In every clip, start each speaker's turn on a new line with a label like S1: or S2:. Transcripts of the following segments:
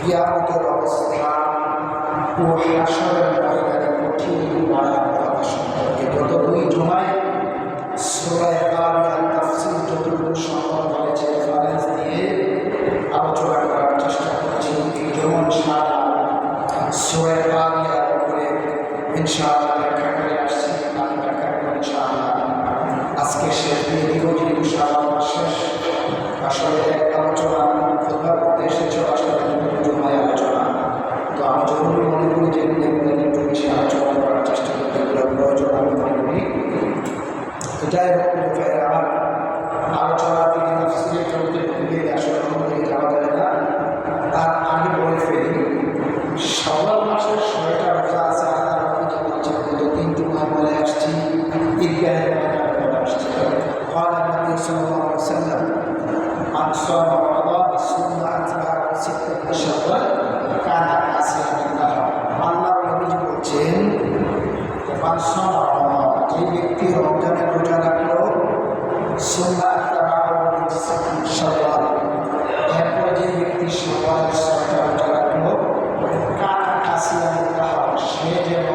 S1: কিয়ামতের অবস্থা ও হাশরের ময়দানে কঠিন ভয়াবহতা সম্পর্কে গত 2 জুমায় সূরা কারিয়ার তাফসীর যতটুকু সম্ভব হয়েছে রেফারেন্স দিয়ে আলোচনা করার চেষ্টা করেছি। যেমন সূরা কারিয়ার উপরে ইনশাআল্লাহ ব্যাখ্যা করে আসছি, আমি ব্যাখ্যা করব ইনশাআল্লাহ। আজকে শেষ দিয়ে দিব যে ইনশাআল্লাহ শেষ আসলে এক আলোচনা খুতবার উদ্দেশ্যে আসলে জুমায় আলোচনা। তো আমি জরুরি মনে করি যে এগুলোকে একটু বেশি আলোচনা করার চেষ্টা করতে এগুলো প্রয়োজন আমি মনে করি। তো যাই হোক আমার আলোচনার দিকে তাফসীরে চলতে গেলে আসলে কোনোদিকে যাওয়া যায় না। তার আগে বলে ফেলি, শাওয়াল মাসের 6টা রোজা আছে। আল্লাহ রাব্বুল বলছেন গত 3 জুমায় বলে আসছি, ঈদগাহে ময়দানে বলে আসছি। قال النبي صلى الله عليه وسلم من صام رمضان ثم أتبعه 6 شوال كان كصيام الدهر। আল্লাহর নবী বলছেন মান সাম রমাদান, যে ব্যক্তি রমজানের রোজা রাখলো, সুন্নাহ আতবাহু 6 শাওয়াল, এরপর যে ব্যক্তি শাওয়ালের 6টা রোজা রাখলো, কান কাসিয়াম الدهر, সে যেন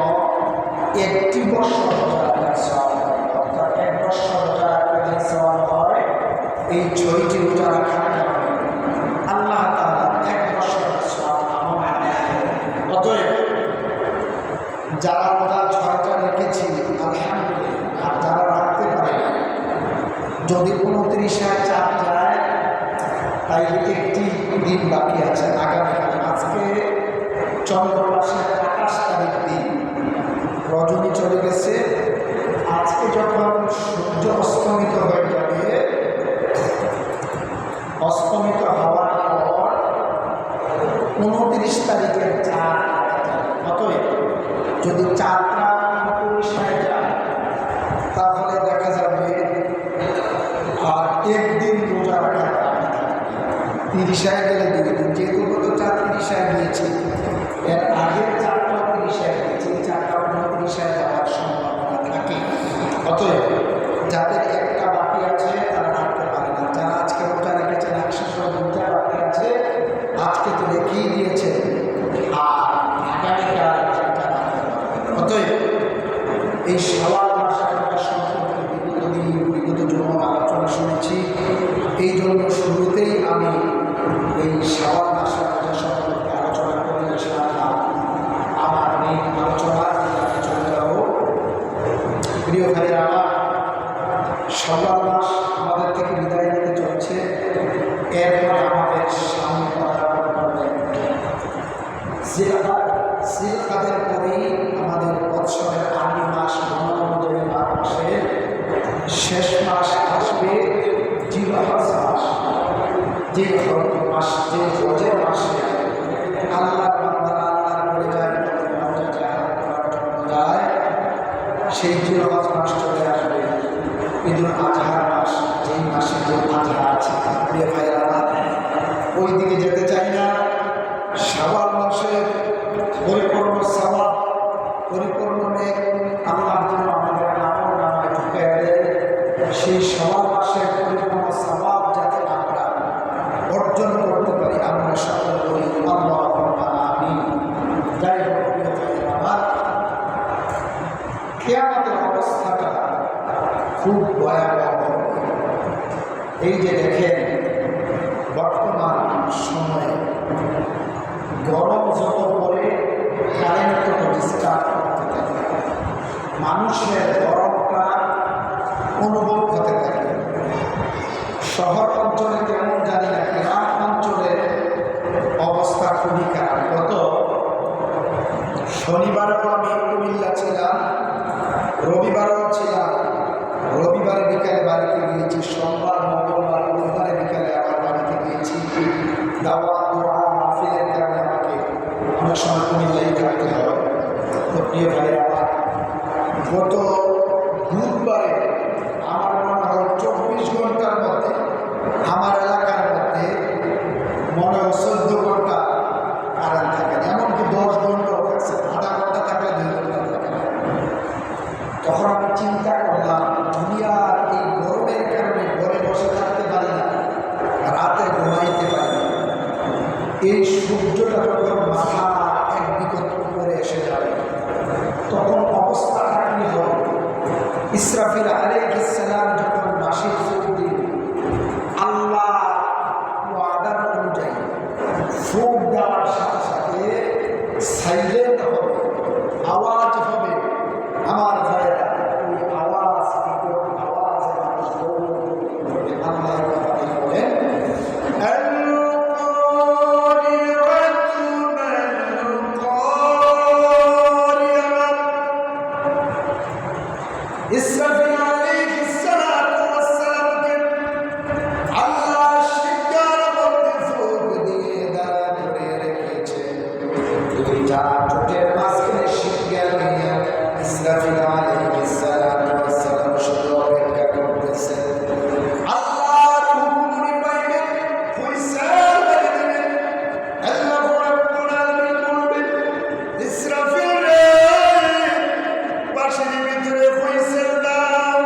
S1: 1 বছর রোজা রাখার সওয়াব, অর্থাৎ 1 বছর রোজা রাখলে যে সওয়াব হয় এই 6টি রোজা রাখার কারণে আল্লাহ তাআলা 1 বছরের সওয়াব আমল দেন। অতএব যারা রোজা 6টা রেখেছি আলহামদুলিল্লাহ, আর যারা রাখতে পারে যদি 29 চাপ যায় তাইলে একটি দিন বাকি আছে আগামীকাল। আজকে চন্দ্র মাসের 28 তারিখ দিন, রজনী চলে গেছে। আজকে যখন সূর্য অস্তমিত হয়ে যাবে, অস্তমিত হওয়ার পর 29 তারিখের চাঁদ, অতএব যদি চাঁদটা 29 যায় তাহলে দেখা যাবে আর একদিন রোজা রাখা 30 গেলে 2 দিন, যেহেতু গত চাঁদ 30 গিয়েছে, এর আগের চাঁদটাও 30 গিয়েছে, এই চাঁদটাও 29 যাওয়ার সম্ভাবনা থাকে। অতএব যাদের একটা বাকি আছে তারা রাখতে পারে না, যারা আজকে রোজা রেখেছেন 102টা বাকি আছে, আজকে তো রেখেই দিয়েছে আর আগামীকাল একটা রাখতে পারবে। অতএব এই শাওয়াল মাসের সম্পর্কে বিগত জন্য আলোচনা শুনেছি, এই জন্য শুরুতেই আমি এই শাওয়াল মাসের সম্পর্কে আলোচনা করে ইনশাআল্লাহ আমার এই আলোচনার চলে যাব। প্রিয় ভাইরা আমার, শাওয়াল মাস আমাদের থেকে বিদায় নিতে চলছে, এরপরে আমাদের সামনে জিলকাদের পরেই আমাদের বৎসরের আরবি মাস অনুযায়ী 12 মাসের শেষ মাস আসবে জিলহজ মাস। জিলহজ মাস, যে হজের মাসে আল্লাহর বান্দারা আল্লাহর করে যায়, সেই জিলহজ মাস চলে আসবে ঈদুল আজহার মাস, যেই মাসে ঈদুল আজহা আছে। প্রিয় ভাইরা আমার, ওই দিকে যেতে চাই না। শাওয়াল মাসে পরিপূর্ণ সওয়াব, পরিপূর্ণ নেক আল্লাহ যেন আমাদের আমল নামায় ঢুকে দেয়, সেই শাওয়াল মাসের পরিপূর্ণ সওয়াব যাতে আমরা অর্জন করতে পারি, আমরা সকল বলি আল্লাহুম্মা আমিন। যাই হোক প্রিয় ভাইরা আমার, কিয়ামতের অবস্থাটা খুব ভয়াবহ। এই যে দেখেন, বর্তমান সময়ে গরম যত পরে কারেন্ট তত ডিস্টার্ব করতে থাকে, মানুষের গরমটা অনুভব হতে থাকে। শহর অঞ্চলে কেমন জানি না, গ্রাম অঞ্চলের অবস্থা খুবই খারাপ। গত শনিবারও আমি কুমিল্লা ছিলাম, রবিবারও ছিলাম। রবিবারে বিকালে বাড়িতে গিয়েছি, সোমবার মঙ্গলবার বুধবারে বিকালে আবার বাড়িতে গিয়েছি। দাওয়াত দোয়া মাহফিলের কারণে আমাকে অনেক সময় কুমিল্লাই থাকতে হয়। তো প্রিয় ভাইরা আমার, গত বুধবারে আমার মনে হয় 24 ঘন্টার মধ্যে আমার এলাকার মধ্যে মনে হয় 14 ঘন্টা কারেন্ট থাকে না, এমনকি 10 ঘন্টাও থাকছে, আধা ঘন্টা থাকলে 2 ঘন্টা থাকে না। তখন আমি চিন্তা করলাম, দুনিয়ার এই গরমের কারণে ঘরে বসে থাকতে পারি না, রাতে ঘুমাইতে পারি না। এই সূর্যটা যখন মাথা একদিকে করে এসে যাবে, তখন অবস্থাটা কি হবে? ইসরাফিল আলাইহিস সালাম যখন বাঁশির সুর দিবে, আল্লাহ ওয়াদার অনুযায়ী ফুঁক দেওয়ার সাথে সাথে সাইলেন্ট হবে, আওয়াজ হবে। আমার ভাইয়েরা, ওই আওয়াজ আওয়াজে মানুষ আল্লাহ বলেন, ইসরাফিল আলাইহিস সালাতু ওয়াস সালামকে আল্লাহ শিকার করতে ফুঁক দিয়ে দাঁড়া করে রেখেছে। দুইটা ঠোঁটের মাঝখানে শিকার নিয়ে ইসরাফিল আলাইহিস সালাতু ওয়াস সালাম শুধু অপেক্ষা করতেছে। আল্লাহর হুকুম উনি পাইবেন, ফয়সালা করে দিবেন। আল্লাহ রাব্বুল আলামিন বলবেন, ইসরাফিল রে, বাঁশির ভিতরে ফয়সালা দাও।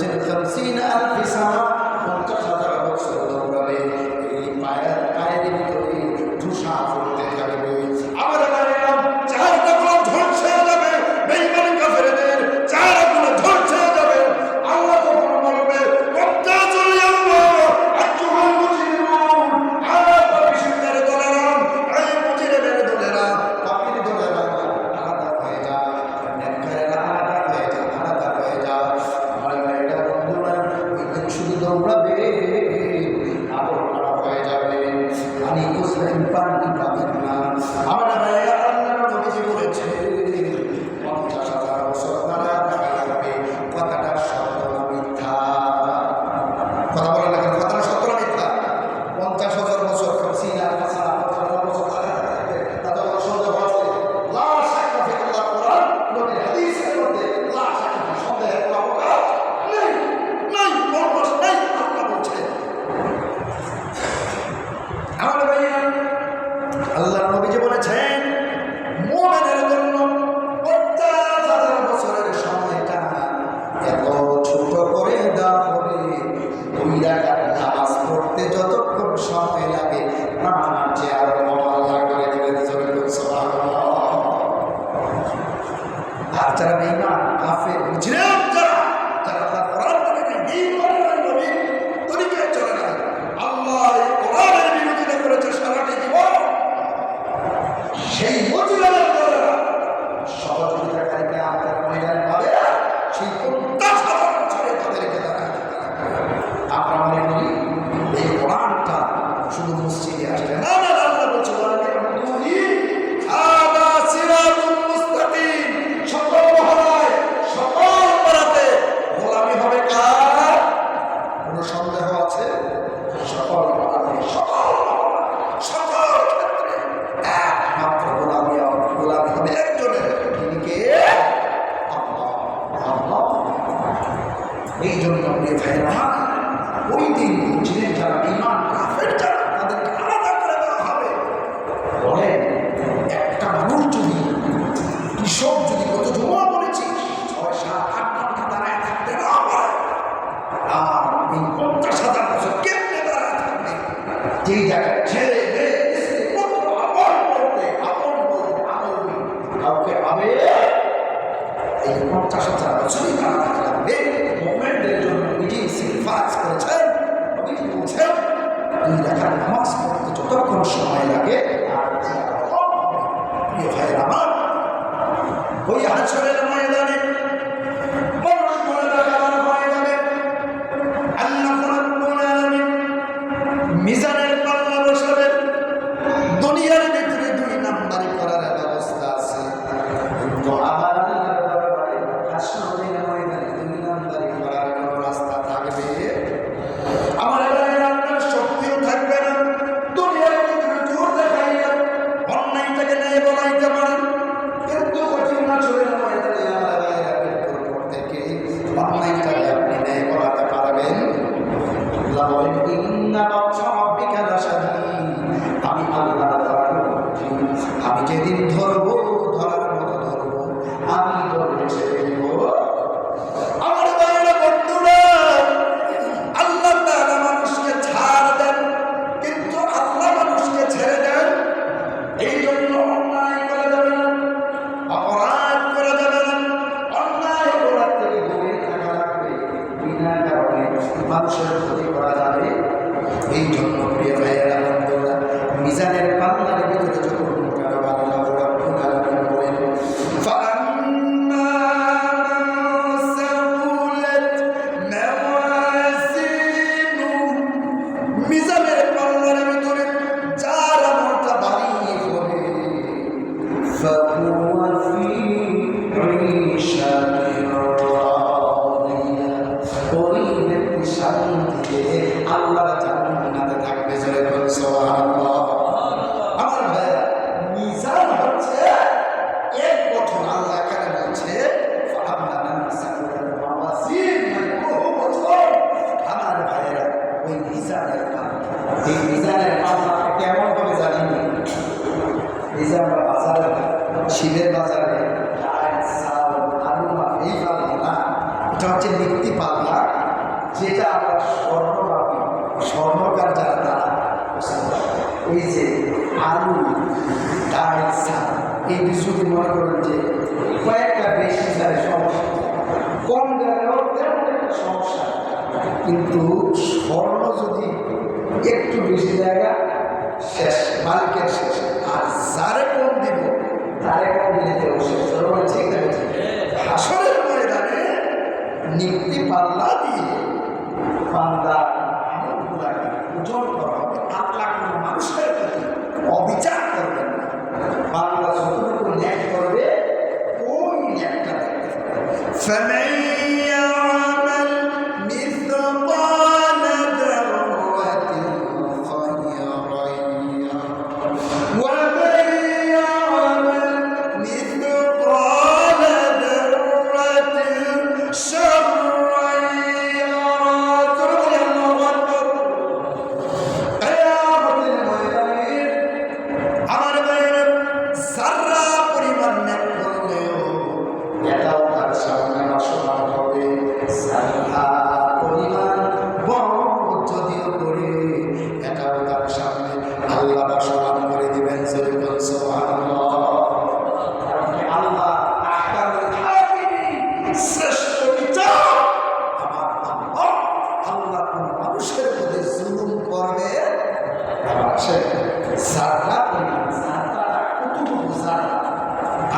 S1: বলেছেন 50,000 সানা, 50,000 বছর দৌড়াবে, এই পায়ের ভিতরে ধুসা ফুটতে থাকবে। আমার ভাইরা, চেহারাগুলো ঝলসে যাবে, বেঈমান কাফেরদের চেহারাগুলো ঝলসে যাবে। আল্লাহ তখন বলবে, ওয়াবতাজুল ইয়াওমা আইয়ুহাল মুজরিমুন, পাপীদের দলেরা, এই মুজরিমের দলেরা, পাপীর দলেরা আলাদা হয়ে যা, নেককারেরা আলাদা হয়ে যা, আলাদা হয়ে যা। আমার ভাইরা, বন্ধুরা, ওই দিন শুধু দৌড়াবে, আবার খারাপ হয়ে যাবে, পানি খুঁজলেন পানি পাবেন না। আমার ভাইরা, আল্লাহর নবীজি বলেছে 50,000 বছর তারা দেখা যাবে। কথাটা সত্য না মিথ্যা? কথা বলেন না কেন? কথাটা সত্য না মিথ্যা? 50,000 বছর, 50,000 বছর তারা থাকবে, তাদের কোনো সন্দেহ আছে? লা শাক্কা ফি আল্লাহ, কোরআন নবীর হাদিসের মধ্যে লা শাক্কা ফি, সন্দেহের কোনো অবকাশ নেই, নাই, অবকাশ নেই। আল্লাহ বলছে। আমার ভাইয়া, আল্লাহর নবীজি বলেছেন মুমিনের জন্য 50,000 বছরের সময়টা এত ছোট করে দেওয়া হবে, 2 রাকাত নামাজ পড়তে যতক্ষণ সময় লাগে আমার চেয়ে আরো আল্লাহ করে দেবেন। সুবহানাল্লাহ। আর যারা বেঈমান কাফের মুজরিম, যারা আল্লাহর কোরআন মানে দ্বীন মানে নবীর তরিকায় চলে না, আল্লাহ এই কোরআনের বিরোধিতা করেছে সারাটি জীবন, সেই মুজরিমের দলেরা সহযোগিতাকারীকে আপনার ময়দানে পাবে না। সেই 50,000 বছরে তাদেরকে তারা আমরা মনে করি এই কোরআনটা শুধু মসজিদে আসবে না। না, আল্লাহ বলছে হাদা সিরাতুল মুস্তাকিম, সকল মহলায়, সকল পাড়াতে গোলামি হবে কার? কোনো সন্দেহ আছে? সকল পাড়াতে, সকল ক্ষেত্রে একমাত্র গোলামি হবে একজনের, তিনি কে? আল্লাহ। আল্লাহ। এই জন্য প্রিয় ভাইরা, ওই দিন মুজরিম যারা, ঈমান কাফের যারা, তাদেরকে আলাদা করে দেওয়া হবে। বলে একটা মানুষ যদি, কৃষক যদি, কত জমা বলেছি 6-7-8 ঘন্টা দাঁড়ায় থাকতে না পারে, আর এই 50,000 বছর কেমনে দাঁড়ায় থাকবে? যেই জায়গায় ছেলে মেয়ে স্ত্রী পুত্র আপন বলতে কাউকে পাবে, এই 50,000 বছরই দাঁড়া থাকতে লাগবে। মুমিনদের জন্য নিজে ইস্তিগফার করেছেন, নবীজি বলছেন 2 রাকাত নামাজ পড়তে যতক্ষণ সময় লাগে আর প্রিয় ভাইরা আমার, ওই হাসরের ময়দানে মানুষ মনে রাখানো হয়ে যাবে। আল্লাহ রাব্বুল আলামিন মিজানের পাল্লা বসাবেন। দুনিয়ার ভিতরে 2 নাম্বারি করার ব্যবস্থা আছে, কিন্তু আমার আল্লাহর দরবারে হাসরের ময়দানে 2 নাম্বারি করার কোনো রাস্তা থাকবে? আমার আপনার শক্তিও থাকবে না। দুনিয়ার ভিতরে জোর দেখাইয়া অন্যায়টাকে ন্যায় বলাইতে পারেন, কিন্তু কঠিন হাসরের ময়দানে আমার উপর থেকে অন্যায়টাকে আপনি ন্যায় বলাতে পারবেন? আল্লাহ বলেন, ইন্না বাতশা রাব্বিকা লাশাদীদ, আমি আল্লাহ আমি যেদিন ধরবো, ধরার মতো ধরবো, আমি ধরবো ছেড়ে দেব। আমার বাইরে বন্ধুরা, আল্লাহ তাআলা মানুষকে ছাড় দেন, কিন্তু আল্লাহ মানুষকে ছেড়ে দেন। এই জন্য অন্যায় করা যাবে না, অপরাধ করা যাবে না, অন্যায় অপরাধ থেকে দূরে থাকা লাগবে, বিনা কারণে মানুষের ক্ষতি করা যাবে। এই জন্য প্রিয় ভাইয়েরা, বন্ধুরা, মিজানের পাল্লার ভিতরে যখন আল্লাহ রাব্বুল আলামিন বলেন, মিজানের পাল্লার ভিতরে যার আমলটা ভারী হবে, ফাহুয়া ফি ঈশাতিন রাদিয়া, ওই ব্যক্তি শান্তিতে আল্লাহর জান্নাতে থাকবে। জোরে বলুন সুবহানাল্লাহ। আমার ভাইরা, মিজান হচ্ছে এক গঠন। আল্লাহ এখানে বলছে বহু বছর। আমার ভাইয়েরা, ওই মিজানের পাল্লা, এই মিজানের পাল্লা কেমন হবে জানেন? এই যে আমরা বাজারে, শিবের বাজারে ডাল, চাল, আলু, এই পাল্লা না, এটা হচ্ছে নিত্যি পাল্লা। যেটা আমরা স্বর্ণ ভাবি, স্বর্ণকার যারা তারা এই যে আলু, ডাল, চাল এই যদি মনে করেন যে কয়েকটা বেশি যায় সমস্যা, কম গেলেও তেমন একটা সমস্যা, কিন্তু স্বর্ণ যদি একটু বেশি জায়গা শেষ, মালিকের শেষ, আর যারে কম দিব তারে কম দিলে কেউ শেষ। ঠিক আছে, হাসরের ময়দানে নিক্তি পাল্লা দিয়ে বান্দা আমলগুলাকে ওজন করা হবে। আল্লাহ কোনো মানুষের প্রতি অবিচার করবেন না। বান্দা যতটুকু ন্যায় করবে ওই ন্যায়টা দেখতে পাবে।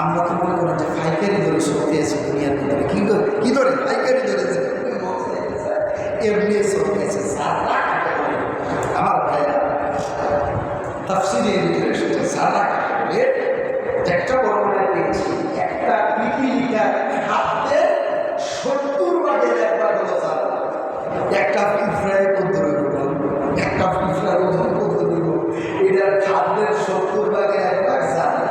S1: আমরা তো মনে করি যে পাইকারি ধরে শক্তি আছে দুনিয়ার ভিতরে, কি ধরে পাইকারি ধরেছে এমনি শক্তি আছে। আমার ভাইয়া তাফসীরের ভিতরে এসেছে সারা কাটলে একটা বর্ণনা পেয়েছি, একটা পিপিলিকা খাদ্যে 70 ভাগের 1 ভাগ হলো সারা। একটা পিঁপড়ায় কত দেব, একটা পিঁপড়ার ওজন কত দেব, এটার খাদ্যের 70 ভাগের 1 ভাগ সারা।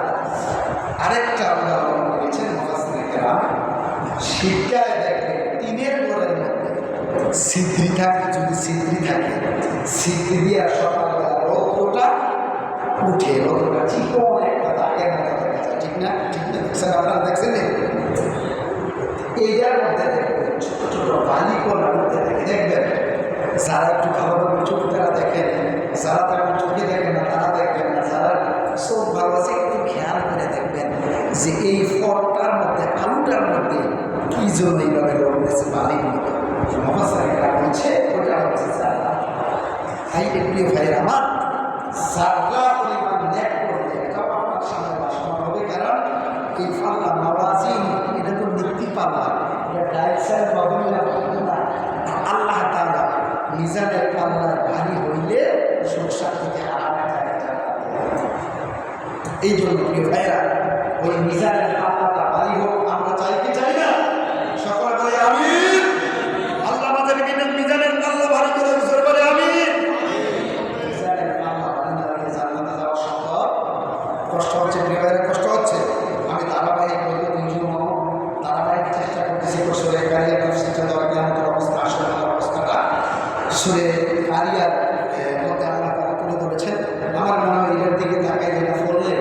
S1: আরেকটা উদাহরণ করেছেন মুফাসসিররা, শিক্ষায় দেখে টিনের ঘরের মধ্যে ছিদ্রি থাকে, যদি ছিদ্রি থাকে ছিদ্রি দিয়ে সকালবেলা রৌদ্রটা উঠে, রৌদ্রটা চিকন একটা দাগের মতো দেখা যায়, ঠিক না? ঠিক না? দেখছেন আপনারা, দেখছেন এইটার মধ্যে দেখবেন ছোট ছোট বালিকণার মধ্যে দেখবেন। যারা একটু ভালোভাবে চোখ তারা দেখেন, যারা তারা চোখে দেখেন না তারা দেখবেন না, যারা সব ভালো আছে একটু খেয়াল করে দেখবেন যে এই ফলটার মধ্যে, আলুটার মধ্যে কি জন্য এইভাবে রয়েছে বালির মতো। মুফাসসিররা বলছে ওটা হচ্ছে জাররা। তাই প্রিয় ভাইয়ের আমার, জাররা পরিমাণ ন্যাক করলে এটাও আপনার সামনে বাসনা হবে, কারণ এই পাল্লা মাওয়াজিন এটা তো নীতি পাল্লা, এটা ডাইসাইড পাবেন না। আল্লাহ তাআলা মিজানের পাল্লা ভারী হইলে সংসার থেকে আলাদা যায়। এই জন্য প্রিয় ভাইয়েরা, ওই মিজানের পাল্লাটা ভারী হোক আমরা চাই কি চাই না? সকলে বলে আমিন। আল্লাহ আমাদের মিজানের পাল্লা ভারী করে জোরে বলে আমিন। মিজানের পাল্লা ভারী না হলে জান্নাতে যাওয়া সম্ভব। কষ্ট হচ্ছে প্রিয় ভাইয়েরা, কষ্ট হচ্ছে। আমি ধারাবাহিক বলতে ধারাবাহিক চেষ্টা করতেছি সুরে কারিয়ার তাফসীরটা দেওয়ার, কিয়ামতের অবস্থা, আসলে অবস্থাটা সুরে কারিয়ার মধ্যে আল্লাহ তাআলা তুলে ধরেছেন। আমার মনে হয় এর দিকে তাকাই যেটা বললে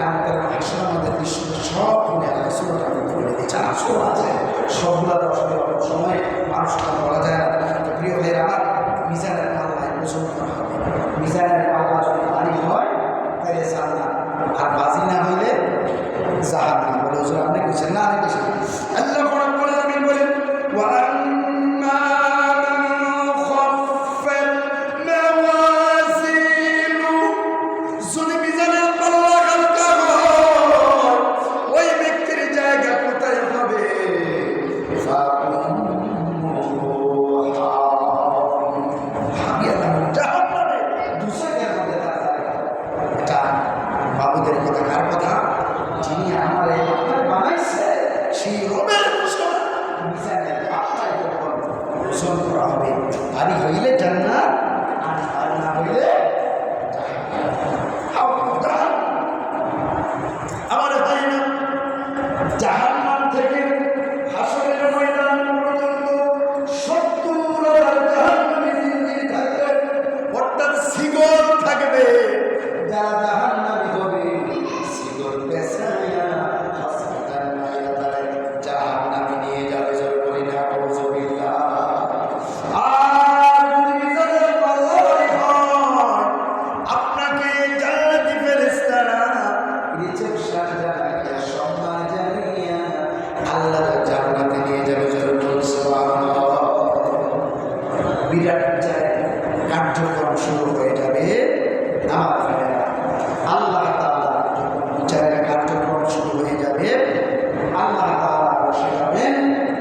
S1: আমাদের ভাষার আমাদের বিশ্ব সব মনে হয় সুরটা আমি বলে দিচ্ছি। আসল আছে সবগুলা আসলে অনেক সময় মানুষটা বলা যায় না। প্রিয় ভাইয়ের আমার, মিজানের পাল্লায় ওজন করা হবে। মিজানের পাল্লা যদি ভারী হয় তাহলে জান্নাত, আর বাজি না হইলে জাহান্নাম। বলে হুজুর আপনি কইছেন না? আমি কইছি। আল্লাহ রাব্বুল আলামিন বলেন, ওয়া আম্মা মান খাফফাত মাওয়াজিনু, যদি মিজানের পাল্লা হালকা হয় ওই ব্যক্তির জায়গা কোথায় হবে? জাহান্নামে, দুজকের মধ্যে তার জায়গা। এটা বাবুদের কথা, কার কথা? যিনি আমার এই আপনার বানাইছে সেই রবের ঘোষণা। মিজানের পাল্লায় যখন ওজন করা হবে, ভারী হইলে জান্নাত, আর ভারী না হইলে আমার ভাই না, জাহান্নাম থেকে হাসরের ময়দান পর্যন্ত 70,000 জাহান্নামী জিন্দেগি থাকবে, অর্থাৎ শিকল থাকবে। যারা জাহান্নামী হবে শিকল পেছাইয়া হাসপাতাল মাইরা তারে জাহান্নামে নিয়ে যাবে। জোরে বলি না আউযুবিল্লাহ। বিরাট কার্যক্রম শুরু হয়ে যাবে। আল্লাহ তাআলা যখন বিচারের কার্যক্রম শুরু হয়ে যাবে, আল্লাহ তাআলা বসে যাবেন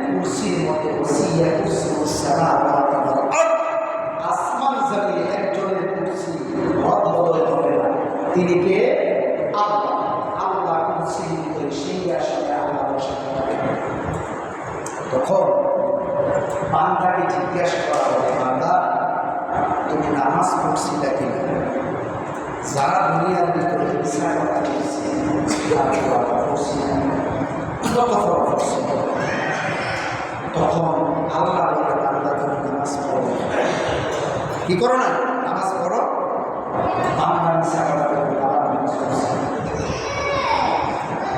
S1: কুরসির মধ্যে, বসিয়া কুরসিউস সামাওয়াতি ওয়াল আরদ, আসমান জমিনে একজনের কুরসি বদল হবে না। তিনি কে? আল্লাহ। আল্লাহ কুরসির ভিতরে সেই আসনে আল্লাহ বসে থাকবেন। তখন বান্দাকে জিজ্ঞাসা করা হবে, বান্দা তুমি নামাজ পড়ছিলা কিনা? যারা দুনিয়ার ভিতরে ইচ্ছা কথা বলছে তখন আল্লাহ বলে, বান্দা তুমি নামাজ পড়ো। কি করো না? নামাজ পড়ো। বান্দা ইচ্ছা কথা বলবে,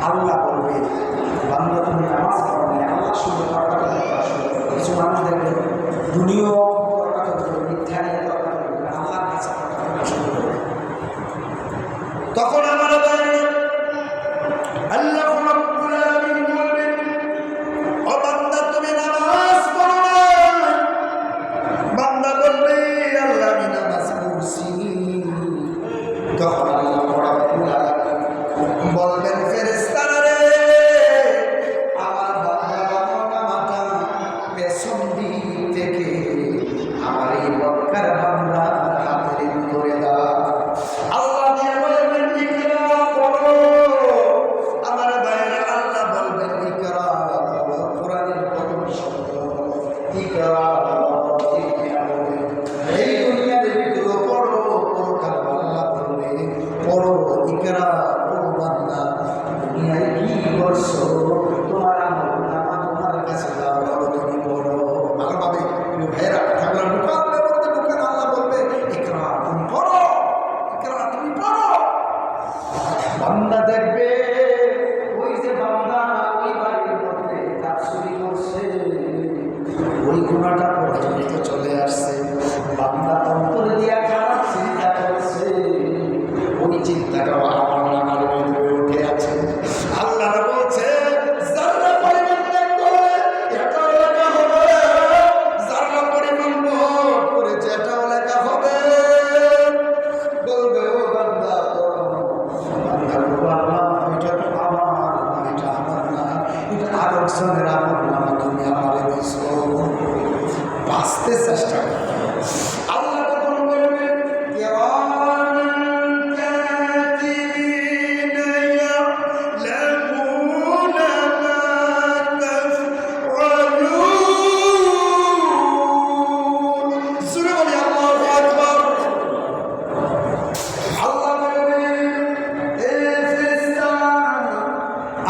S1: আল্লাহ বলবে, বান্দা তুমি নামাজ পড়ো না। আল্লাহ শুধু তর্ক কিছু মানুষ দেখবে দুনিয়া মিথ্যা নিয়ে তর্ক করবে, আল্লাহর কাছে শুরু করবে। তখন আমার আল্লাহ রাব্বুল আলামিন বলবেন, ও বান্দা তুমি নামাজ পড়ো না। বান্দা বলবে, আল্লাহ আমি নামাজ পড়ছি। তখন আল্লাহ রাব্বুল আলামিন বলবেন, ফেরেশতারা রে, আমার বান্দা নামাজটা পেছন দিক থেকে আমার এই বক্কার বান্দার হাতে ধরে দাও। আল্লাহ দিয়ে বলবেন, ইকরা পড়ো। আমার ভাইরা, আল্লাহ বলবেন, ইকরা পড়ো। কোরআনের প্রথম শব্দ ইকরা। এই দুনিয়ার ভিতরে পড়ো, পরকাল আল্লাহ বলবে পড়ো, ইকরা পড়ো। বান্দা দুনিয়ায় কি করছো? তোমার আমল নামা তোমার কাছে দাও, বলো তুমি পড়ো। ভালোভাবে ভাইরা ঠাকুর ঢুকাবে, বলতে ঢুকান আল্লাহ বলবে, ইকরা তুমি পড়ো, ইকরা তুমি পড়ো। বান্দা দেখবে ওই যে বান্দা ওই বাড়ির মধ্যে চুরি করছে, ওই গুণাটা পর্যন্ত চলে আসছে। বান্দা অন্তরে দিয়া খারাপ চিন্তা করছে, ওই চিন্তাটাও আমার নামার ভিতরে উঠে আছে। আল্লাহ বলছে, যারা পরিমাণ করে এটাও লেখা হবে, যারা পরিমাণ করে যেটাও লেখা হবে। বলবে, ও বান্দা বান্দা বাবা, এটা তো আমার না, এটা আমার না, এটা আরেকজনের আমার না, তুমি আমারে দিছো। বাঁচতে চেষ্টা করো। আল্লাহ তখন বলবে,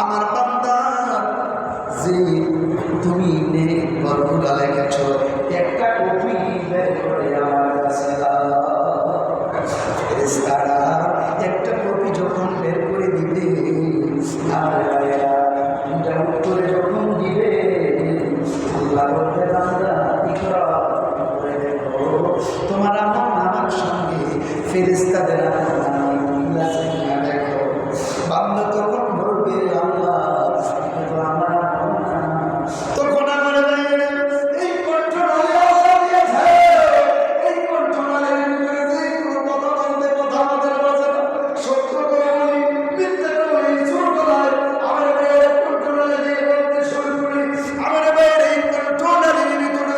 S1: আমার বান্দা যে তুমি গল্পটা লেখেছ, একটা কপি বের করে আমার কাছে দাও। ফেরেশতারা একটা কপি যখন বের করে দিবে, আমার ভাইয়েরা এটা উত্তরে যখন দিবে, আল্লাহ বলবে, বান্দা ইকরা করে দেখো তোমার আমল নামার সঙ্গে ফেরেশতাদের আমল নামা মিল আছে কিনা দেখো। বান্দা তখন বলবে, আল্লাহ আমার আমল নামা। তখন আমার ভাইয়েরা এই কণ্ঠনালী দিয়েছে, এই কণ্ঠনালীর ভিতরে যে কোনো কথা বলতে কথা আমাদের বাজে না, সত্য করে বলি, মিথ্যা করে বলি, জোর গলায় আমার ভাইয়েরা কণ্ঠনালী দিয়ে বলতে শুরু করি। আমার ভাইয়েরা এই কণ্ঠনালীর ভিতরে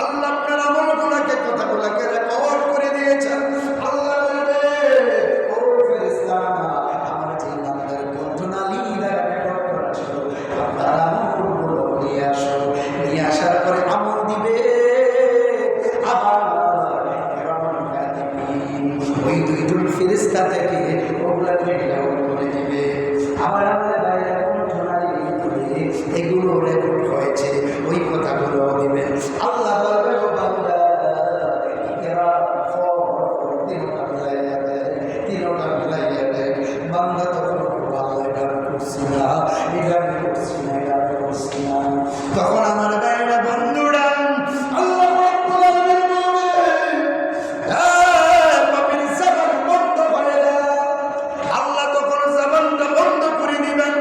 S1: আল্লাহ আপনার আমলগুলোকে কথাগুলোকে রেকর্ড করে দিয়েছেন। আল্লাহ বলবে, ও ফেরেশতারা, আমার যে বান্দার কণ্ঠনালী দ্বারা রেকর্ড করা ছিল, আপনার আমলগুলো নিয়ে আসো। নিয়ে আসার পরে আমল দিবে। আবার ওই দুইজন ফেরেশতা থেকে ওগুলাকে ডাউন করে দিবে। আবার আমাদের বাইরে কণ্ঠনালী ভিতরে এগুলো রেকর্ড হয়েছে, ওই কথাগুলো দিবেন। আল্লাহ বলবে, ও বান্দা ইকরা তিনটা মিলাইয়া দেয়, তিনটা মিলাইয়া দেয়। বান্দা তখন আল্লাহ এটা করছি না, এটা করছি না, এটা করছি না। তখন আমার বাইরে বন্ধুরা আল্লাহ রাব্বুল আলামিন বলবে, পাপির জবান বন্ধ করে দাও। আল্লাহ তখন জবানটা বন্ধ করে দিবেন।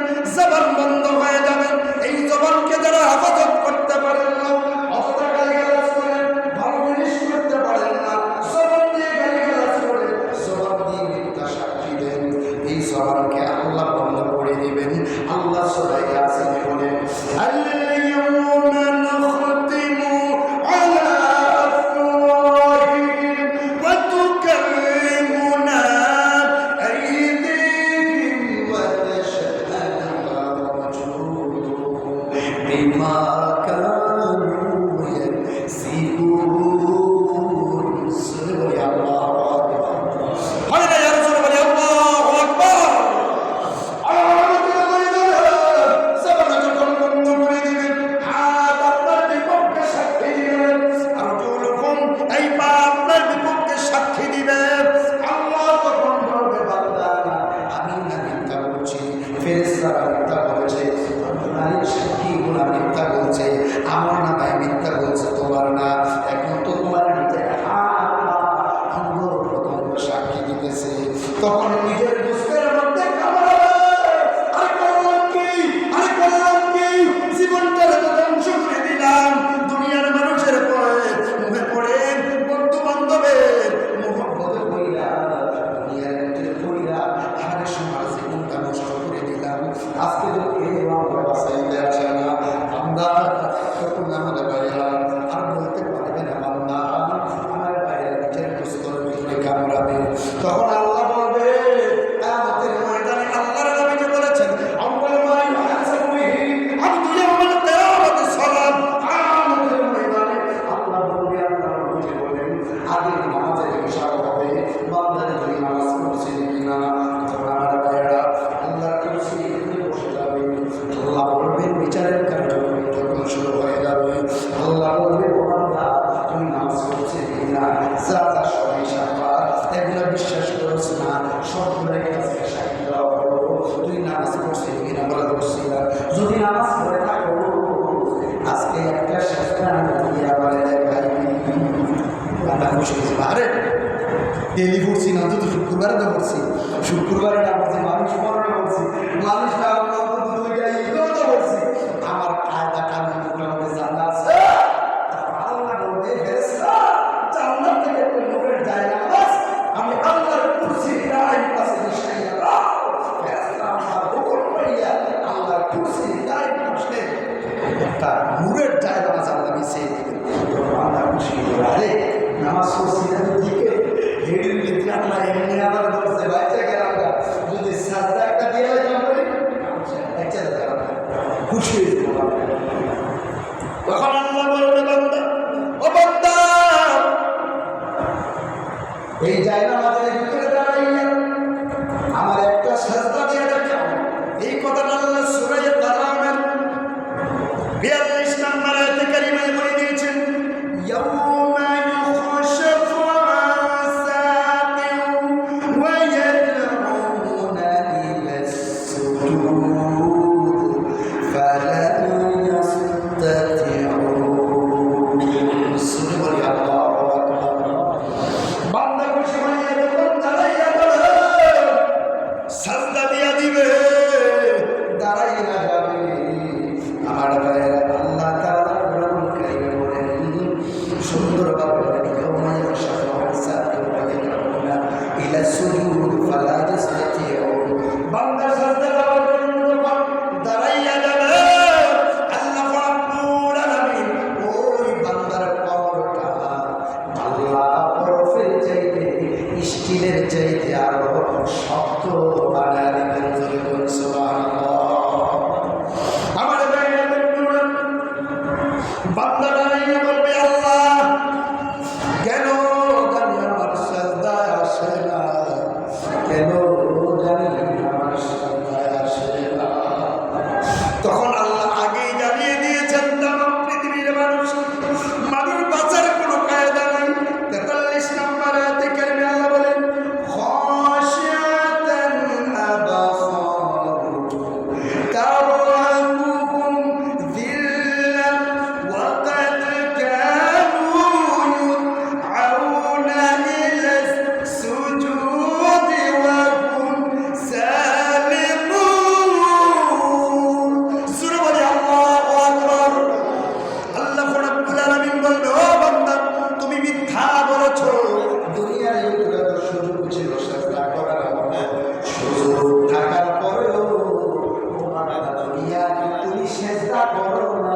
S1: যা যা সবাই সাফার এগুলো বিশ্বাস করছ না, সবগুলোর কাছে সাক্ষী দেওয়া করো তুই নামাজ পড়ছিস কিনা বলে করছিলাম। যদি নামাজ পড়ে থাকো আজকে একটা শেষটা বলে ভাই আমরা খুশি হয়েছি। আরে ডেলি পড়ছি না তো শুক্রবারে তো পড়ছি, শুক্রবারে না পড়ছি মানুষ মরণে পড়ছি, মানুষ না পড়ছি। আমার কায়দা কানুন মোটামুটি জানা আছে। আল্লাহ বলবে জান্নাত থেকে একটা নূরের জায়গা আছে, আমি আল্লাহর কুরসির ডাইন পাশে বসাইয়া দাও। ফেরেশতা আমার হুকুম করিয়া আল্লাহর কুরসির ডাইন পাশে একটা নূরের জায়গা আছে, আল্লাহ মিশিয়ে দিবেন। আল্লাহ খুশি হয়ে আরে নামাজ পড়ছি না তো দিকে হেডির ভিতরে আল্লাহ এমনি আমার ধরছে বাচ্চা গেলাম যদি সাজদা একটা দিয়ে হইতাম বলি একটা খুশি হয়ে যেত। তখন আল্লাহ বলবে বান্দা ও বান্দা এই জায়গা আমাদের ভিতরে দাঁড়াইয়া আমার একটা সাজদা দিয়ে দেখাও। এই কথাটা আল্লাহ সূরা কালামের 42 নম্বর আয়াতে কারিমায় বলে দিয়েছেন ইয়াউমা ইউখাশাফু আন সাকিন ওয়া ইয়াদউনা ইলা সুজুদ ফালা ইয়াস্তাতিউন। সুবহানাল্লাহ আল্লাহু আকবার। বান্দা খুশি হয়ে যখন দাঁড়াইয়া সাজদা দিয়া দিবে দাঁড়াইয়া যাবে আমার ভাইয়েরা আল্লাহ তাআলা কোরআন কারীমে বলেন সুন্দরভাবে বলেন ইয়াউমা ইয়াশাফু আন সাকিন ওয়া ইয়াদউনা ইলা সুজুদ ফালা ইয়াস্তাতিউন। বান্দা সাজদা দেওয়ার জন্য যখন দাঁড়াইয়া যাবে আল্লাহ রাব্বুল আলামিন ওই বান্দার কবরটা আল্লাহ বরফের চাইতে স্টিলের চাইতে আরো শক্ত বানায় দিবেন। সুবহানাল্লাহ। আমার বান্দা দাঁড়াইয়া বলবে আল্লাহ কেন জানি আমার সাজদায় আসে না, কেন জানি আমার সাজদায় আসে না। তখন আল্লাহ আগেই জানিয়ে দিয়েছেন তামাম পৃথিবীর মানুষ বাঁচার কোনো কায়দা নাই। 43 নম্বর আয়াতে কারিমে আল্লাহ বলেন খাশিয়াতান আবসারুহুম তারহাকুহুম যিল্লা ওয়া কাদ কানু ইউদআউনা ইলা সুজুদি ওয়া হুম সালিমুন। সূরা বলে আল্লাহু আকবার। আল্লাহ রাব্বুল আলামিন বলবে ও বান্দা তুমি মিথ্যা বলেছো, দুনিয়ার ভিতরে তো সুযোগ ছিল সাজদা করার, সুযোগ থাকার পরেও তোমার দুনিয়া তুমি সাজদা করো না,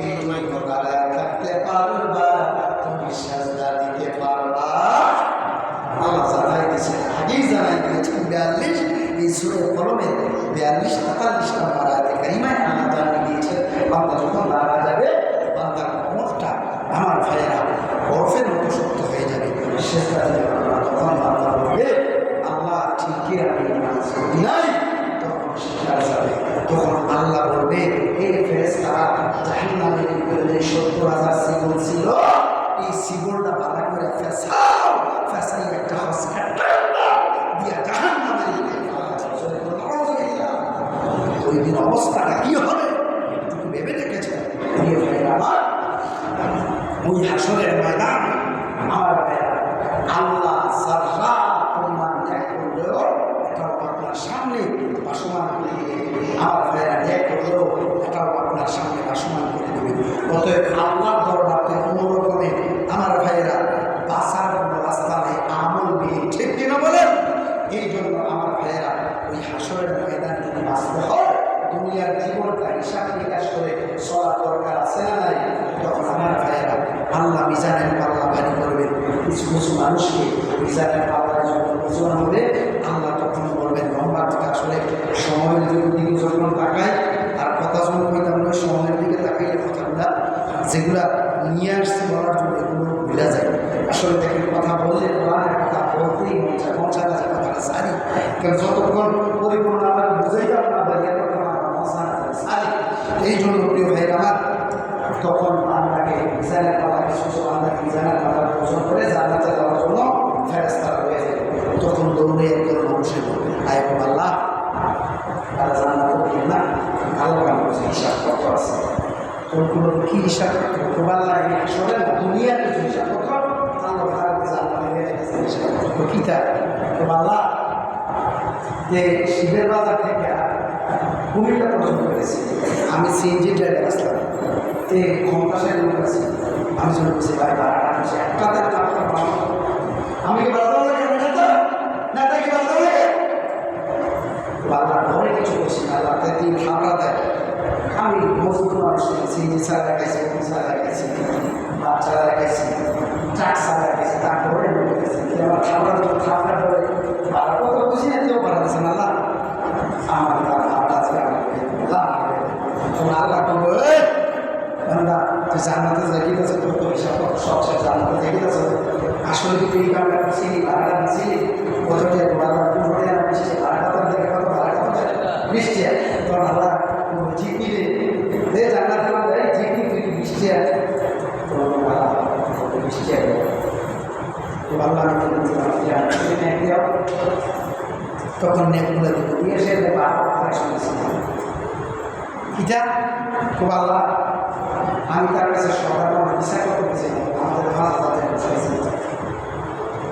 S1: এই কথাটা থাকতে পারবা, তুমি সাজদা দিতে পারবা। আল্লাহ জানাই দিয়েছে, আগেই জানাই দিয়েছেন 42 এই সূরা কলমে 42 43 নম্বর আয়াতে কারিমায় আল্লাহ জানিয়ে দিয়েছে বান্দা যখন দাঁড়া যাবে বান্দার কবরটা আমার ভাইয়েরা বরফের মতো শক্ত হয়ে যাবে। সেজদা দিলে তখন বান্দা বলবে আল্লাহ ঠিকই আমি নামাজ পড়ি নাই, তখন সেটা যাবে। তখন আল্লাহ বলবে এই ফেরেশতারা জাহান্নামের ভিতরে যে 70,000 শিকল ছিল এই শিকলটা বাধা করে ফেসাও, ফেসাই একটা হসপিটাল দিয়া জাহান্নামের ভিতরে ওই দিন অবস্থাটা কি হবে একটু ভেবে দেখেছেন? আমার ওই হাসরের ময়দান আমার আল্লাহ সাররা পরিমাণ ত্যাগ করলেও এটাও আপনার সামনে ভাসমান করে দেবে। আমার ভাইয়েরা ত্যাগ করলেও এটাও আপনার সামনে ভাসমান করে দেবে। অতএব আল্লাহর দরবারকে কোনো রকমে আমার ভাইয়েরা বাঁচার কোনো রাস্তা নেই, আমল নেই, ঠিক কিনা বলেন? এই জন্য আমার ভাইয়েরা ওই হাসরের ময়দান যদি বাঁচতে হয় দুনিয়ার জীবনটা হিসাব নিকাশ করে চলা দরকার আছে না নাই? তখন আমার ভাইয়েরা আল্লাহ মিজানের পাল্লা ভারী করবেন। কিছু কিছু মানুষকে মিজানের পাল্লা যখন ওজন হবে আল্লাহ তখন বলবেন লম্বা কথা আসলে সময়ের দিকে যখন তাকায় আর কথা যখন কইতাম না সময়ের দিকে তাকাইলে কথাগুলা যেগুলা নিয়ে আসছে বলার জন্য এগুলো ভুলে যায়। আসলে দেখেন কথা বললে কোরআনের কথা বলতেই মজা কাছে কথাটা সারি, কারণ যতক্ষণ পরিপূর্ণ আমরা বুঝাইতাম না ভাই এই জন্য প্রিয় ভাই আমার তখন আল্লাহকে মিজানের পাল্লা কিছু আল্লাহকে মিজানের পাল্লা ওজন করে জান্নাতে হিসাব খুব আল্লাহ সরে না দুনিয়ার কিছু হিসাব করো আল্লাহ তাআলা জান্নাতে কিতা খুব আল্লাহ যে শিবের বাজার থেকে কুমিল্লা পর্যন্ত করেছি আমি সিএনজি ড্রাইভার আসলাম তে ক্ষমতাশালী লোক আছে আমি শুনে বলছি ভাই ভাড়াটা হচ্ছে একটা আমি কি বাধা লাগে নেতা কি বাধা লাগে বাধা ঘরে কিছু করছি না রাতে দিন খাবড়া দেয় আমি মজদুর মানুষ সিএনজি ছাড়া রেখেছি ছাড়া রেখেছি বাচ্চারা রেখেছি ট্রাক ছাড়া রেখেছি তারপরে রেখেছি আমার খাবার খাবড়া করে ভাড়া কত বুঝি না কেউ ভাড়া দিচ্ছে না আমার ভাড়াটা আছে আল্লাহ করবো তুই জান্নাতে জায়গা আছে তোর তো হিসাব সব শেষ জান্নাতে জায়গা আছে আসলে তুই এই কামটা করছিলি ভাড়াটা দিচ্ছিলি কত টাকা ভাড়া 15 টাকা বেশি ভাড়া কত দেখে কত ভাড়া কত 20 টাকা তোর আল্লাহ ঠিক নিলে দে জান্নাতে দেয় ঠিক নি তুই 20 টাকা তোর ভাড়া 20 টাকা তো আল্লাহ আমি তখন নেকগুলো দিব দিয়ে সে কিটা খুব আল্লাহ আমি তার কাছে সবার বিচার করতে গেছিলাম আমাদের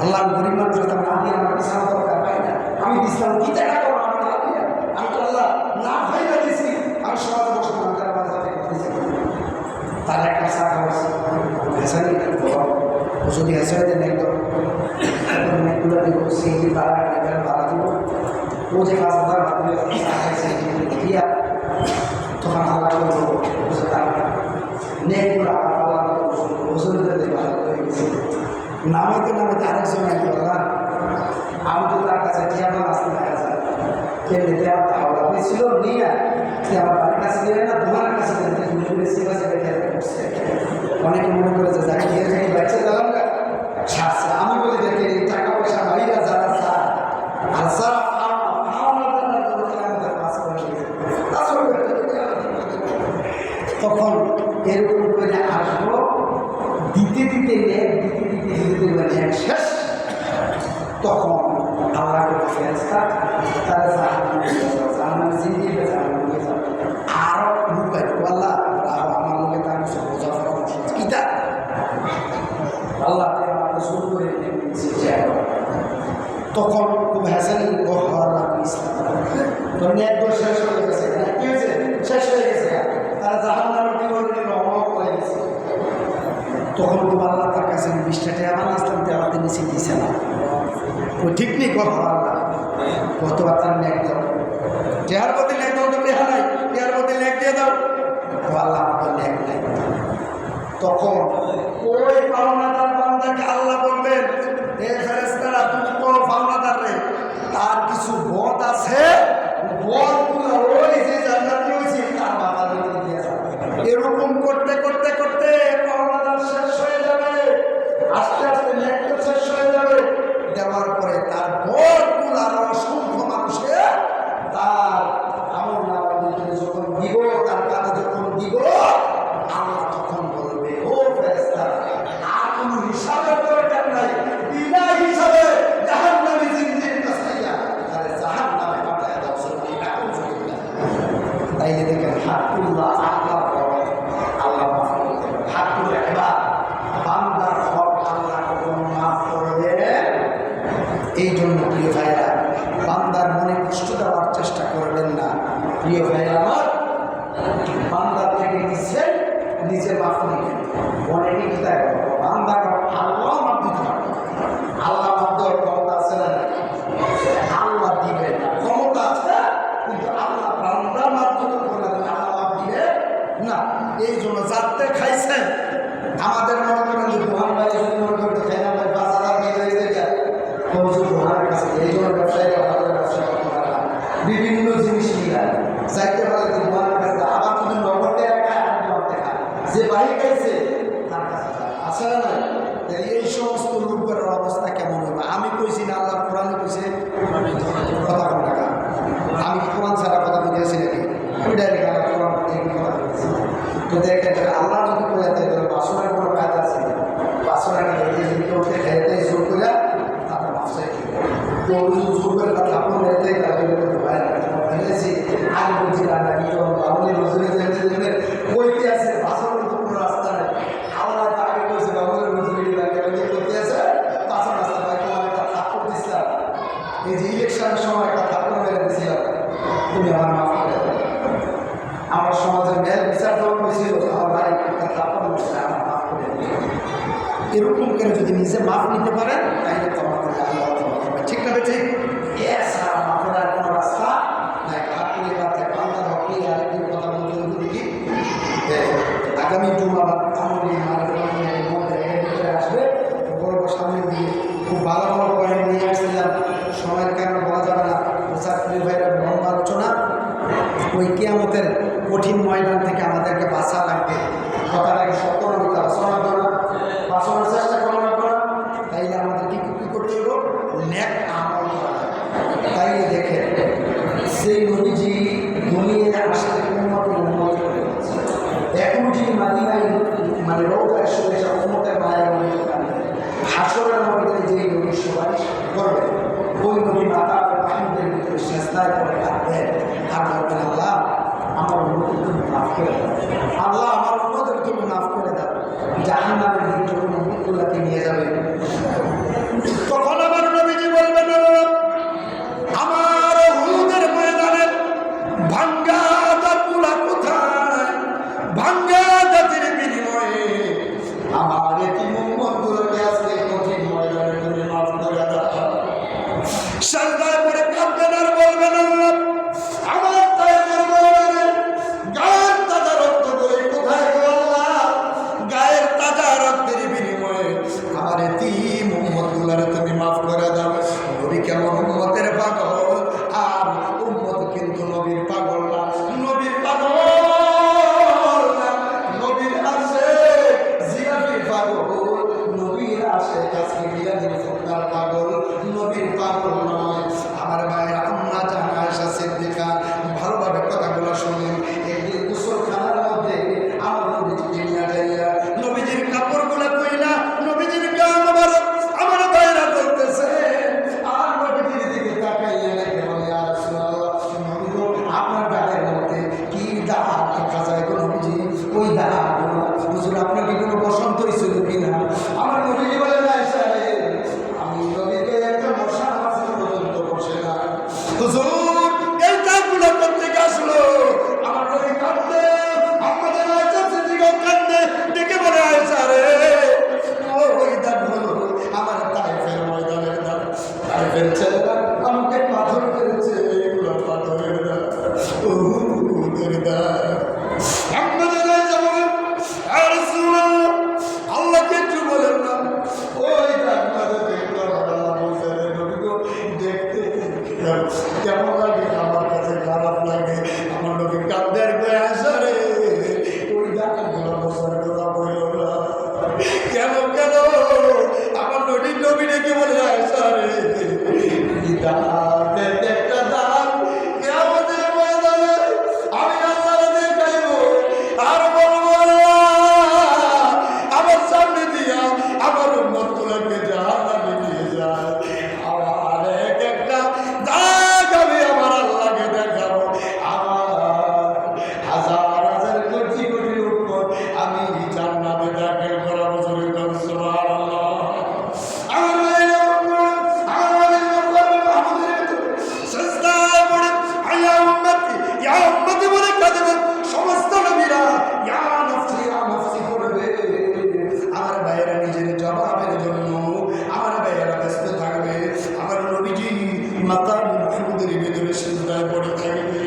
S1: আল্লাহ গরিব মানুষ না দিয়ে আমার বিচার দরকার পাই না আমি দিচ্ছিলাম কি টাকা করবো আমি না দিয়ে আমি তো আল্লাহ না ভাই না দিছি আমি সমাজে বসে আমাদের বাজারে করতেছি তার একটা সাথ হয়েছে হেসানি যদি হেসানি দেন একদম অনেকগুলো দিব সেই বাড়া বাড়া দিব ও যে 5,000 ভাবলে দিয়া তখন আল্লাহ করবো নেকগুলো আল্লাহ ওজনটা দিয়ে ভালো হয়ে গেছে নামাইতে নামাইতে আরেকজন এক বললাম আমি তো তার কাছে কেমন আসতে দেখা যায় কেমনি দেওয়া হাওড়া পেয়েছিল নিয়ে সে আমার বাড়ির কাছে গেলে না তোমার কাছে অনেকে মনে করে যে যাকে দিয়ে থাকি বাচ্চা দিলাম না ছাড়ছে আমি বলি দেখে এই টাকা পয়সা ভাইরা যারা চায় আর যারা তখন এরকম করে আসবো দিতে দিতে এক শেষ তখন আল্লাহ ফেরেশতা তারা জাহান্নামে জিন্দিয়ে আরো লুকাই আল্লাহ আমার লোকে তার কিছু বোঝা ফেরা কিতা আল্লাহ আমাকে শুরু করে তখন খুব হ্যাসানি ইসলাম একবার শেষ হয়ে গেছে কি হয়েছে শেষ হয়ে গেছে তারা জাহান্নামের বিবরণী রহমত করে গেছে তখন খুব আল্লাহ তার কাছে 20 টাকা আমার আসলাম আমাদের নিচে দিয়েছে না ও ঠিক নেই কথা আল্লাহ কতবার তার ন্যাক দাও টেহার প্রতি ন্যাক দাও তো টেহা নাই টেহার প্রতি ন্যাক দিয়ে দাও ও আল্লাহ আমাকে ন্যাক নেই তখন ওই পাওনাদার বান্দাকে আল্লাহ বলবেন এ ফেরেশতারা তুমি কোন পাওনাদার রে তার কিছু বদ আছে বদগুলো ওই যে জান্নাতি হয়েছে তার বাবার মধ্যে দিয়ে যাবে এরকম করতে করতে করতে পাওনাদার শেষ হয়ে যাবে আস্তে আস্তে ন্যাকটা শেষ হয়ে যাবে দেওয়ার পরে তার বদগুলো আর অসংখ্য মানুষে তার আমল নামাকে যখন দিব তার কাছে যখন দিব আল্লাহ তখন বলবে ও ফেরেশতা আর কোনো হিসাবের দরকার নাই বিনা হিসাবে জাহান্নামে জিন্দির কাছাইয়া তাহলে জাহান্নামে পাঠায় দাও তাইলে দেখেন হাকুল্লাহ আল্লাহ মাফ করতে হাকুল একবার বান্দার হক আল্লাহ কখন মাফ করবে এই জন্য প্রিয় ভাইরা বান্দার মনে কষ্ট দেওয়ার চেষ্টা করবেন না প্রিয় ভাইরা আমার বান্দার থেকে নিজে মাফ নেবেন অনেকে কি তাই বান্দা আল্লাহ মাফ দিতে পারবে আল্লাহ মাফ দেওয়ার ক্ষমতা আছে না আল্লাহ দিবেন ক্ষমতা আছে কিন্তু আল্লাহ বান্দা মাফ দিতে করে আল্লাহ মাফ দিবে না এই জন্য যাতে খাইছেন আমাদের মনে করেন যে দোহান ভাই যদি মনে করতে খাই না ভাই 5,000 দিয়ে হয়ে যায় প্রচুর দোহানের কাছে এই জন্য ব্যবসায়ীরা ভালো ব্যবসা করতে পারে না বিভিন্ন জিনিস মিলায় চাইতে পারে যে দোহানের কাছে আবার যদি নগদ যে বাড়ি খাইছে তার কাছে আছে না এই সমস্ত লোকের অবস্থা কেমন হবে আমি কইছি না আল্লাহ কোরআনে কইছে কথা কম টাকা আমি কোরআন ছাড়া কথা বলেছি নাকি আমি ডাইরেক্ট আল্লাহ কোরআন কথা বলেছি তো দেখেন আল্লাহ যদি করে দেয় তাহলে বাসনের কোনো কাজ আছে বাসনের যদি কেউ খেতে জোর করে তারা বাসায় কেউ জোর করে তার আপন রেতে তাদের ভেঙেছি আগে বলছি রান্না কি আপনি রোজনে কইতে আছে বাসনের চিকিৎসার সময় একটা ঠাকুর মেরে দিয়েছিলাম, তুমি আমার মাফ করে দাও। আমার সমাজের ন্যায় বিচার যখন হয়েছিল, আমার বাড়ি একটা ঠাকুর মেরেছে, আমার মাফ করে দিও। এরকম করে যদি নিজে মাফ নিতে পারেন, তাইলে তোমার ঠিক না ঠিক? এছাড়া মাফের আর কোনো রাস্তা নাই। আপনি রাতে বাংলা হকি আরেকদিন কথা বলতে দেখি আগামী জুমার আসবে, বলবো সামনে দিয়ে খুব ভালো ভালো পয়েন্ট নিয়ে আসছিলাম, সময়ের কারণে বলা যাবে না। চাকরি ভাইরা লম্বা আলোচনা, ওই কিয়ামতের কঠিন ময়দান থেকে আমাদেরকে বাঁচা লাগবে। কথাটাকে সত্য না শোনার জন্য বাঁচানোর চেষ্টা করা লাগবে না। তাইলে আমাদের কী করতে হলো? নেক আমল করা। তাইলে দেখে সেই নবীজি দুনিয়ায় আসতে এখন যিনি মাদিনায় মানে রোগায় সরে উন্মতের মায়ের হাসরের মধ্যে যে নবী সুপারিশ করবে, ওই নবী মাতা মাহমুদের ভিতরে শেষদায় করে থাকবেন আর বলবেন, আল্লাহ আমার উন্নতির তুমি মাফ করে দাও, আল্লাহ আমার উন্নতির তুমি মাফ করে দাও। জাহান্নামের দিকে যখন উন্মতগুলোকে নিয়ে যাবে, তখন আমার নবীজি বলবেন, আমার হুদের ময়দানের ভাঙ্গা দাঁতগুলা কোথায়? ভাঙ্গা দাঁতের বিনিময়ে আমার এটি মুহাম্মদগুলোকে আজকে কঠিন ময়দানে তুমি মাফ করে দাও। সাজদায় পড়ে কাঁদবেন আর বলবেন, আল্লাহ আমার তায়েফের ময়দানে গায়ের তাজা রক্তগুলো কোথায় গো আল্লাহ? গায়ের তাজা রক্তের বিনিময়ে আমার এটি মুহাম্মদগুলোরে তুমি মাফ করে দাও। নবী কেমন উম্মতের পাগল, আর উম্মত কিন্তু নবীর পাগল না। নবীর পাগল না, নবীর আসে জিলাপির পাগল, নবীর আসে কাছে বিলাদির ফুটকার পাগল, নবীর পাগল নয়। আমার ভাইয়ের আম্মা জান আয়েশা সিদ্দিকা ভালোভাবে কথাগুলো শুনুন। একদিন গোসলখানার মধ্যে আমার নবীজিকে নিয়ে যাইয়া নবীজির কাপড়গুলো কইলা নবীজির গান আমার ভাইরা বলতেছে, আর নবীজির দিকে তাকাইয়া লেগে বলে, ইয়া রাসূলুল্লাহ, নবী গো আপনার গায়ের মধ্যে কি দাগ দেখা যায় গো নবীজি? ওই দাগগুলো হুজুর আপনার কি কোনো বসন্ত হয়েছিল কিনা? আমার নবীজি বলে, না আয়েশা রে, আমি নবীকে একটা মশা মাছি পর্যন্ত বসে না। হুজুর এই দাগগুলো করতে আসলো। আমার নবী কাঁদতে, আমাদের আয়েশা সিদ্দিকা কাঁদতে, ডেকে বলে, আয়েশা রে, ওই দাগগুলো আমার তায়েফের ময়দানের দাগ। তায়েফের ছেলেরা আমাকে পাথর করেছে, এগুলো পাথরের দাগ, ওদের দাগ। আমাদের আয়েশা বলেন, ইয়া রাসূলুল্লাহ, আল্লাহকে একটু বলেন না ওই দাগগুলো দেখতে। আল্লাহ বলছে, নবী গো দেখতে কেমন লাগে? আমার কাছে খারাপ লাগে। আমার নবী কাঁদতে আর কয়ে, আয়েশা রে, ওই দাগগুলো বসার কথা বলল না। কেন কেন? আমার নবী ডেকে বলে, আয়েশা রে, এই দাগ একটা দাগ কিয়ামতের ময়দানে আমি আল্লাহকে দেখাইব আর বলবো, আল্লাহ আমার সামনে দিয়া আমার উম্মতগুলোকে জাহান্নামে নিয়ে যায়। আমার একটা দাগ আমি আমার আল্লাহকে দেখাবো। আমার হাজার হাজার কোটি কোটি উম্মত আমি জান্নাতে দাখিল করাবো। জোরে বলুন সুবহানাল্লাহ। আমার ভাইরা আমার মাহমুদের ভিতরে সিজদায় পড়ে, ইয়া উম্মতি বলে কাঁদবেন সমস্ত নবীরা, ইয়া নাফসি করবে। আমার ভাইয়েরা নিজের জবাবের জন্য আমার ভাইয়েরা ব্যস্ত থাকবে। আমার নবীজি মাতার মাহমুদের ভিতরে সিজদায় পড়ে থাকবে,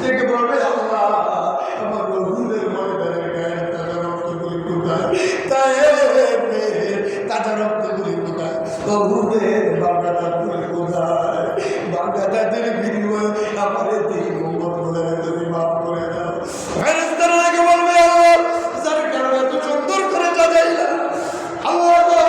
S1: দেখে বলবে, আল্লাহ আমার রহুদের ময়দানের গায়ের তাজা রক্তগুলি কোথায়? তাজা রক্তগুলি কোথায়? রহুদের বাগাদাগুলি কোথায়? বাগাদাদের বিনিময়ে আমার এই উম্মতগুলোকে তুমি মাফ করে দাও। ফেরেশতারা আগে বলবে, আল্লাহ যার কারণে এত সুন্দর করে সাজাইলা, আল্লাহ গো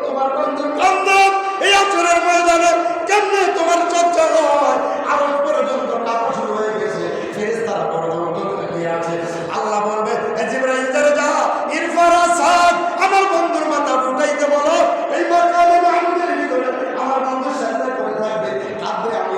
S1: তোমার বন্ধু কান্দে এই আচরের ময়দানে কেমনে তোমার চর্চা হয়? আরো পর্যন্ত কাপড় শুরু হয়ে গেছে, ফেরেশতারা পর্যন্ত তাকিয়ে আছে। আল্লাহ বলবে, জিবরাইল যা ইরফারা সাদ, আমার বন্ধুর মাথা উঠাইতে বলো। এই মাকামে মাহমুদের ভিতরে আমার বন্ধু সাজদা করে থাকবে, কাঁদবে, আমি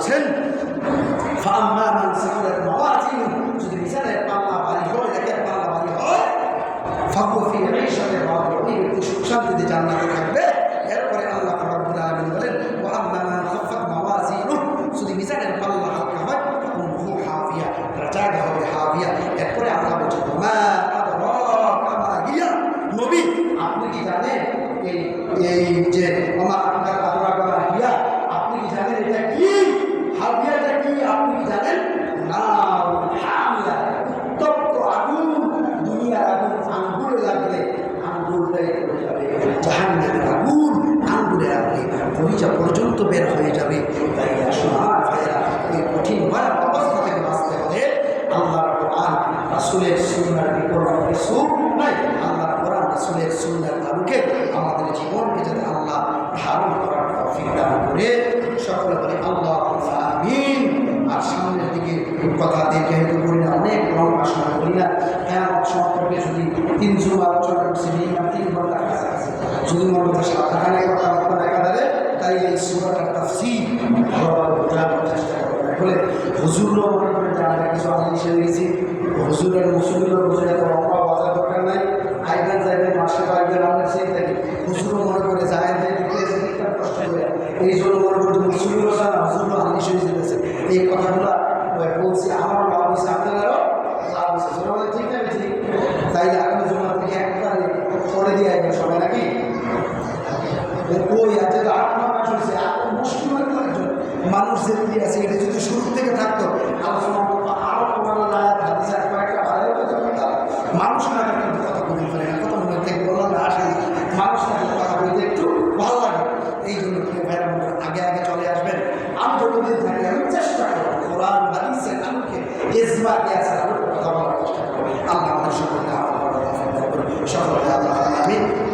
S1: বলছেন ফাম্মা মান সাকুলাত মাওয়াজিনু, যদি মিজানের পাল্লা ভারী হয়, নেকের পাল্লা ভারী হয়, ফাহুয়া ফি ঈশাতিন রাদিয়া, ওই ব্যক্তি সুখ শান্তিতে জান্নাতে থাকবে। এরপরে আল্লাহ রাব্বুল আলামিন বলেন ওয়া আম্মা মান খাফফাত মাওয়াজিনু, যদি মিজানের পাল্লা হালকা হয়, ফাউমুহু হাফিয়া, তার জায়গা হবে হাফিয়া। এরপরে আল্লাহ বলছেন মা আদরাকা মা হিয়া, নবী আপনি কি জানেন এই যে মা আদরাকা মা হিয়া, আপনি কি জানেন এটা কি? হাফিয়াটা কি আপনি কি জানেন? নারুন হামিয়া, উত্তপ্ত আগুন, দুনিয়ার আগুন আঙ্গুলে লাগলে আঙ্গুলটাই পড়ে যাবে, জাহান্নামের আগুন আঙ্গুলে লাগলে কলিজা পর্যন্ত বের হয়ে যাবে। তাই সোনার ভাইয়েরা, এই কঠিন ভয়াবহ অবস্থা থেকে বাঁচতে হলে আল্লাহর কোরআন রাসূলের সুন্নাহর বিকল্প কিছু নাই। আল্লাহর কোরআন রাসূলের সুন্নাহর আলোকে আমাদের জীবনকে যাতে আল্লাহ ধারণ করার তৌফিক দান করে, সকলে বলে আল্লাহুম্মা আমিন। আর সামনের দিকে কথা যেহেতু করি না, অনেক লম্বা সময় করি না, কিয়ামত সম্পর্কে যদি 3 জুমা আলোচনা করছি, মিনিমাম 3 ঘন্টা কাছাকাছি, যদি মনে হয় সাবধানে কথা দেখা দেয়, তাই এই সূরাটার তাফসীর ভালোভাবে বোঝানোর চেষ্টা করবেন। বলে হুজুরও মনে করেন যে আমরা কিছু আলিম এসে গেছি, হুজুরের মুসলিমরা বুঝে এত লম্বা বাজার দরকার নাই, আইবেন যাইবেন মাসে পাইবেন, আমরা সেই থাকি। হুজুরও মনে করে যায় কষ্ট করে, এই জন্য মনে করতে মুসলিমও জানা, হুজুরও আলিশ হয়ে যেতেছে। এই কথাগুলো বলছি, আমারও লাভ হয়েছে, আপনাদেরও লাভ হয়েছে, সবাই ঠিক না ঠিক? তাইলে আপনার জন্য থেকে একবারে করে দিয়ে আসবেন সবাই নাকি? ওই আছে তো 8-9 মাস হয়েছে, এত মুশকিল হয়তো একজন মানুষ যে দিয়ে আছে, এটা যদি শুরু থেকে থাকতো আলোচনা করতো, আরও কমানো না হাদিসে কয়েকটা ভালো হতো। মানুষ না কিন্তু কথা বলতে পারে না, কথা মনে থেকে বললাম না, আসে মানুষ না কথা বলতে একটু ভালো লাগে। এই জন্য ভাইরা আগে আগে চলে আসবেন। আমি যতদিন থাকি আমি চেষ্টা করবো কোরআন হাদিসের আলোকে ইজমা কি আছে